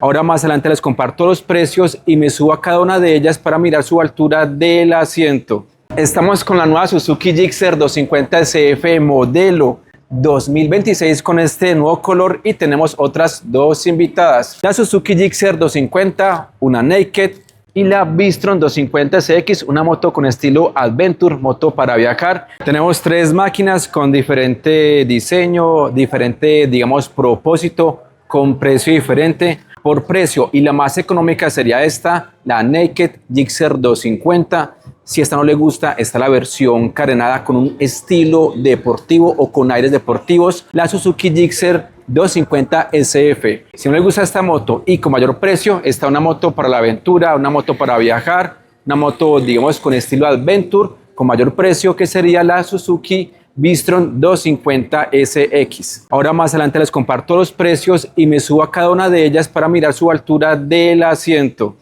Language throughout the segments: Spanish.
Ahora más adelante les comparto los precios y me subo a cada una de ellas para mirar su altura del asiento. Estamos con la nueva Suzuki Gixxer 250 SF modelo 2026 con este nuevo color y tenemos otras dos invitadas. La Suzuki Gixxer 250, una Naked, y la Bistron 250 SX, una moto con estilo Adventure, moto para viajar. Tenemos tres máquinas con diferente diseño, diferente, digamos, propósito, con precio diferente. Por precio y la más económica sería esta, la Naked Gixxer 250. Si esta no le gusta, está la versión carenada con un estilo deportivo o con aires deportivos, la Suzuki Gixxer 250 SF. Si no le gusta esta moto y con mayor precio, está una moto para la aventura, una moto para viajar, una moto, digamos, con estilo Adventure, con mayor precio, que sería la Suzuki Bistron 250 SX. Ahora más adelante les comparto los precios y me subo a cada una de ellas para mirar su altura del asiento.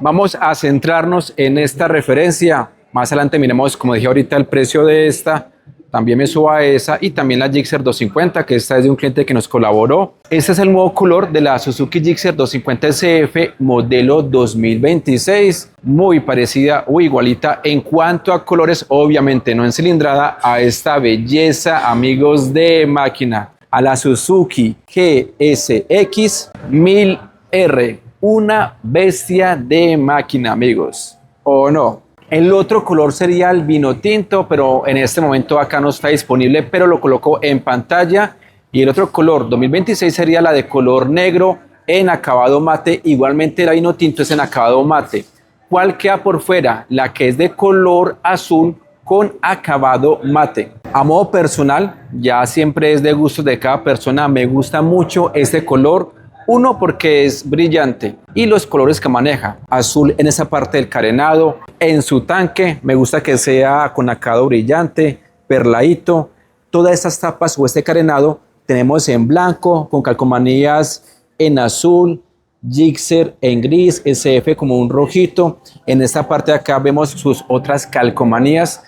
Vamos a centrarnos en esta referencia. Más adelante miremos, como dije ahorita, el precio de esta. También me subo a esa y también la Gixxer 250, que esta es de un cliente que nos colaboró. Este es el nuevo color de la Suzuki Gixxer 250 SF modelo 2026. Muy parecida o igualita en cuanto a colores, obviamente no en cilindrada, a esta belleza, amigos de máquina. A la Suzuki GSX 1000R. Una bestia de máquina, amigos. ¿O no? El otro color sería el vino tinto, pero en este momento acá no está disponible, pero lo coloco en pantalla. Y el otro color 2026 sería la de color negro en acabado mate. Igualmente la vino tinto es en acabado mate. ¿Cuál queda por fuera? La que es de color azul con acabado mate. A modo personal, ya siempre es de gustos de cada persona, me gusta mucho este color. Uno, porque es brillante y los colores que maneja. Azul en esa parte del carenado, en su tanque, me gusta que sea con acabado brillante, perladito. Todas estas tapas o este carenado tenemos en blanco, con calcomanías en azul, Gixxer en gris, SF como un rojito. En esta parte de acá vemos sus otras calcomanías.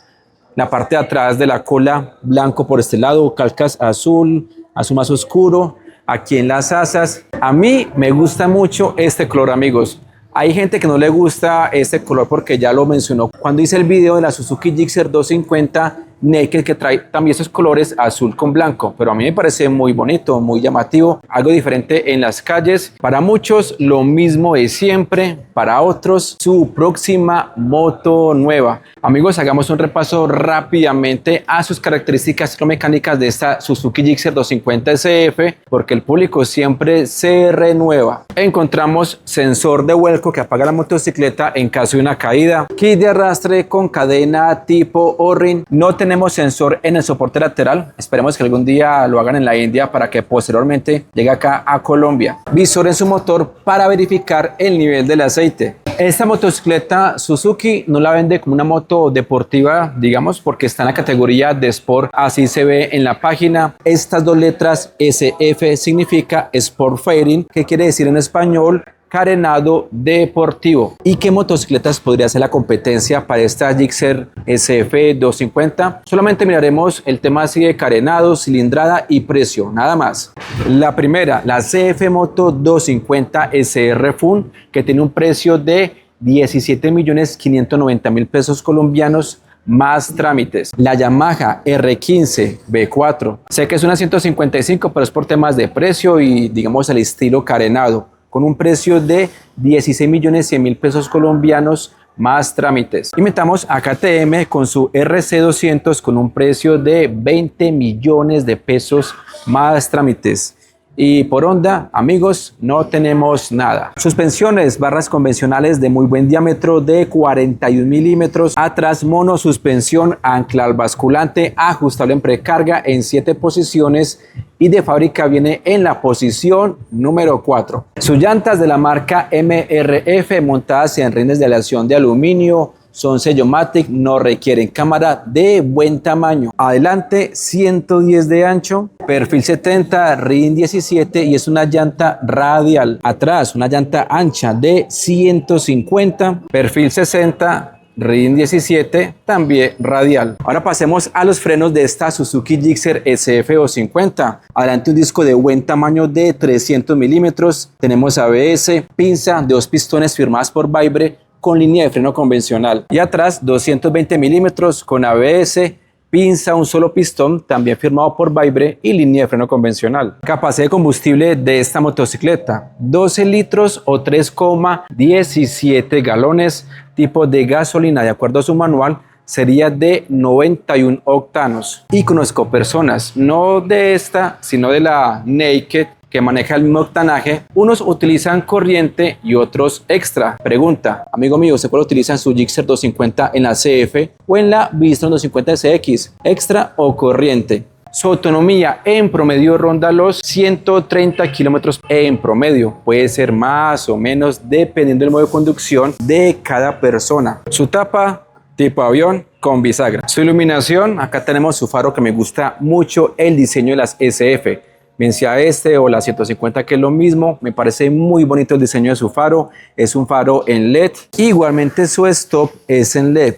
La parte de atrás de la cola, blanco por este lado, calcas azul, azul más oscuro. Aquí en las asas, a mí me gusta mucho este color, amigos. Hay gente que no le gusta este color porque ya lo mencionó cuando hice el video de la Suzuki Gixxer 250 Naked, que trae también esos colores azul con blanco, pero a mí me parece muy bonito, muy llamativo, algo diferente en las calles. Para muchos lo mismo de siempre, para otros su próxima moto nueva. Amigos, hagamos un repaso rápidamente a sus características mecánicas de esta Suzuki Gixxer 250 SF, porque el público siempre se renueva. Encontramos sensor de vuelco que apaga la motocicleta en caso de una caída, kit de arrastre con cadena tipo O-ring. No tenemos sensor en el soporte lateral, esperemos que algún día lo hagan en la India para que posteriormente llegue acá a Colombia. Visor en su motor para verificar el nivel del aceite. Esta motocicleta Suzuki no la vende como una moto deportiva, digamos, porque está en la categoría de Sport, así se ve en la página. Estas dos letras SF significa Sport Fairing, que quiere decir en español carenado deportivo. ¿Y qué motocicletas podría ser la competencia para esta Gixxer SF 250? Solamente miraremos el tema así de carenado, cilindrada y precio, nada más. La primera, la CF Moto 250 SR Fun, que tiene un precio de 17.590.000 pesos colombianos más trámites. La Yamaha R15 B4, sé que es una 155, pero es por temas de precio y digamos el estilo carenado, con un precio de 16.100.000 pesos colombianos más trámites. Y metamos a KTM con su RC200 con un precio de 20 millones de pesos más trámites. Y por Honda, amigos, no tenemos nada. Suspensiones, barras convencionales de muy buen diámetro de 41 milímetros. Atrás, monosuspensión, ancla al basculante, ajustable en precarga en 7 posiciones. Y de fábrica viene en la posición número 4. Sus llantas de la marca MRF montadas en rines de aleación de aluminio. Son sellomatic, no requieren cámara, de buen tamaño. Adelante 110 de ancho, perfil 70, rin 17 y es una llanta radial. Atrás una llanta ancha de 150, perfil 60, RIN 17, también radial. Ahora pasemos a los frenos de esta Suzuki Gixxer SF250. Adelante un disco de buen tamaño de 300 milímetros. Tenemos ABS, pinza de 2 pistones firmadas por Vibbre con línea de freno convencional. Y atrás 220 milímetros con ABS, pinza, un solo pistón, también firmado por Vibbre y línea de freno convencional. Capacidad de combustible de esta motocicleta, 12 litros o 3,17 galones. Tipo de gasolina, de acuerdo a su manual, sería de 91 octanos. Y conozco personas, no de esta, sino de la Naked, que maneja el mismo octanaje. Unos utilizan corriente y otros extra. Pregunta, amigo mío, ¿usted cuál utiliza en su Gixxer 250 en la CF o en la Bistron 250SX? ¿Extra o corriente? Su autonomía en promedio ronda los 130 kilómetros en promedio. Puede ser más o menos dependiendo del modo de conducción de cada persona. Su tapa tipo avión con bisagra. Su iluminación, acá tenemos su faro, que me gusta mucho el diseño de las SF. Bien sea este o la 150, que es lo mismo, me parece muy bonito el diseño de su faro. Es un faro en LED. Igualmente su stop es en LED.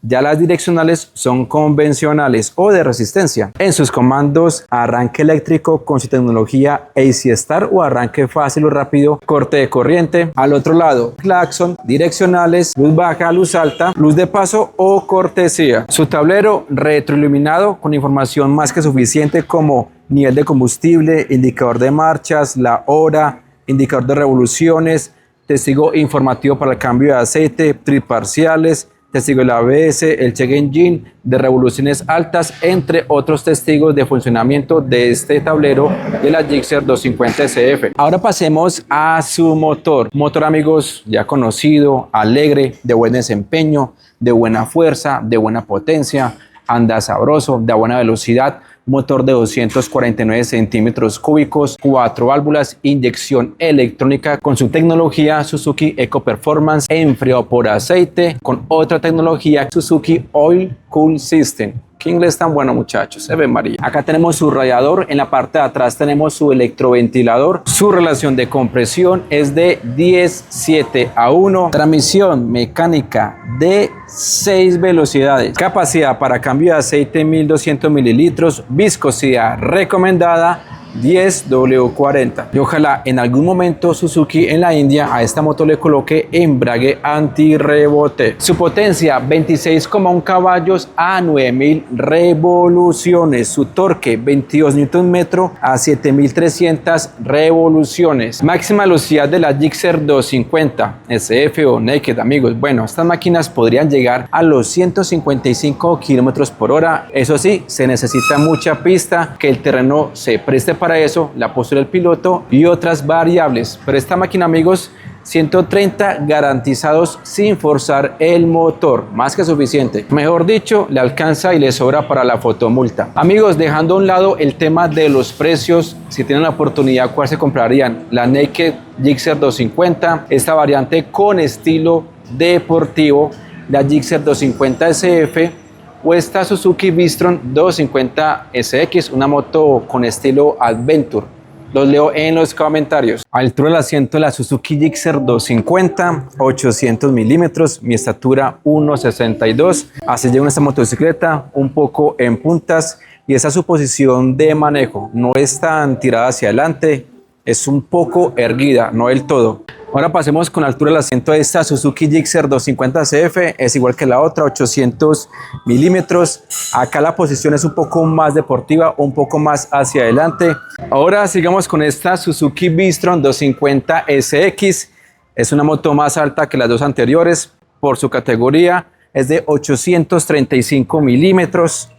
Ya las direccionales son convencionales o de resistencia. En sus comandos, arranque eléctrico con su tecnología AC Start o arranque fácil o rápido, corte de corriente. Al otro lado, claxon, direccionales, luz baja, luz alta, luz de paso o cortesía. Su tablero retroiluminado con información más que suficiente como nivel de combustible, indicador de marchas, la hora, indicador de revoluciones, testigo informativo para el cambio de aceite, trip parciales, testigo del ABS, el check engine de revoluciones altas, entre otros testigos de funcionamiento de este tablero de la Gixxer 250 SF. Ahora pasemos a su motor. Motor, amigos, ya conocido, alegre, de buen desempeño, de buena fuerza, de buena potencia, anda sabroso, de buena velocidad. Motor de 249 centímetros cúbicos, 4 válvulas, inyección electrónica con su tecnología Suzuki Eco Performance, enfriado por aceite con otra tecnología Suzuki Oil Cool System. Qué inglés tan bueno, muchachos, se ve María. Acá tenemos su radiador, en la parte de atrás tenemos su electroventilador. Su relación de compresión es de 10:7:1. Transmisión mecánica de 6 velocidades. Capacidad para cambio de aceite 1200 mililitros. Viscosidad recomendada 10W40. Y ojalá en algún momento Suzuki en la India a esta moto le coloque embrague antirrebote. Su potencia 26,1 caballos a 9000 revoluciones. Su torque 22 Nm a 7300 revoluciones. Máxima velocidad de la Gixxer 250 SF o Naked, amigos. Bueno, estas máquinas podrían llegar a los 155 km/h. Eso sí, se necesita mucha pista, que el terreno se preste para eso, la postura del piloto y otras variables. Pero esta máquina, amigos, 130 garantizados sin forzar el motor, más que suficiente. Mejor dicho, le alcanza y le sobra para la fotomulta. Amigos, dejando a un lado el tema de los precios, si tienen la oportunidad, ¿cuál se comprarían? La Naked Gixxer 250, esta variante con estilo deportivo, la Gixxer 250 SF, o esta Suzuki Bistron 250 SX, una moto con estilo Adventure. Los leo en los comentarios. Altura del asiento de la Suzuki Gixxer 250, 800 milímetros, mi estatura 1,62. Así llega esta motocicleta, un poco en puntas, y esa es su posición de manejo. No es tan tirada hacia adelante, es un poco erguida, no del todo. Ahora pasemos con la altura del asiento de esta Suzuki Gixxer 250 CF, es igual que la otra, 800 milímetros. Acá la posición es un poco más deportiva, un poco más hacia adelante. Ahora sigamos con esta Suzuki Bistron 250 SX. Es una moto más alta que las dos anteriores por su categoría, es de 835 milímetros.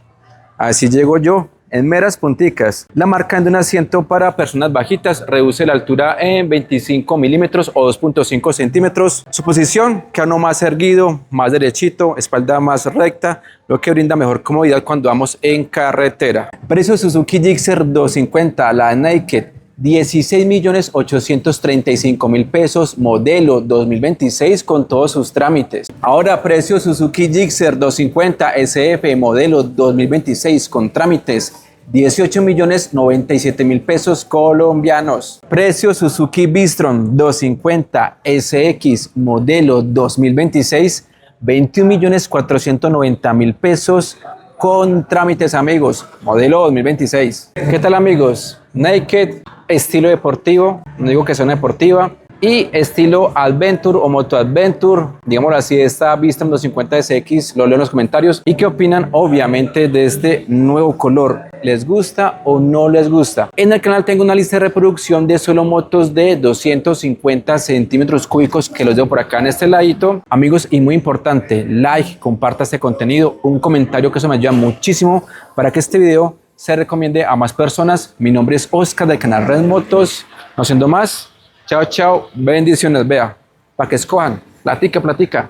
Así llego yo, en meras punticas. La marca de un asiento para personas bajitas, reduce la altura en 25 milímetros o 2,5 centímetros. Su posición, cano más erguido, más derechito, espalda más recta, lo que brinda mejor comodidad cuando vamos en carretera. Precio Suzuki Gixxer 250, la Naked, 16.835.000 pesos, modelo 2026 con todos sus trámites. Ahora precio Suzuki Gixxer 250 SF, modelo 2026 con trámites, 18.097.000 pesos colombianos. Precio Suzuki Bistron 250 SX, modelo 2026, 21.490.000 pesos con trámites, amigos. Modelo 2026. ¿Qué tal, amigos? Naked, estilo deportivo, no digo que sea una deportiva, y estilo Adventure o Moto Adventure, digámoslo así, esta Vistam 250 SX. Lo leo en los comentarios. ¿Y qué opinan, obviamente, de este nuevo color? ¿Les gusta o no les gusta? En el canal tengo una lista de reproducción de solo motos de 250 centímetros cúbicos que los dejo por acá en este ladito. Amigos, y muy importante, like, comparta este contenido, un comentario, que eso me ayuda muchísimo para que este video se recomiende a más personas. Mi nombre es Oscar del canal Red Motos. No siendo más, chao, chao, bendiciones, vea, para que escojan, platica, platica.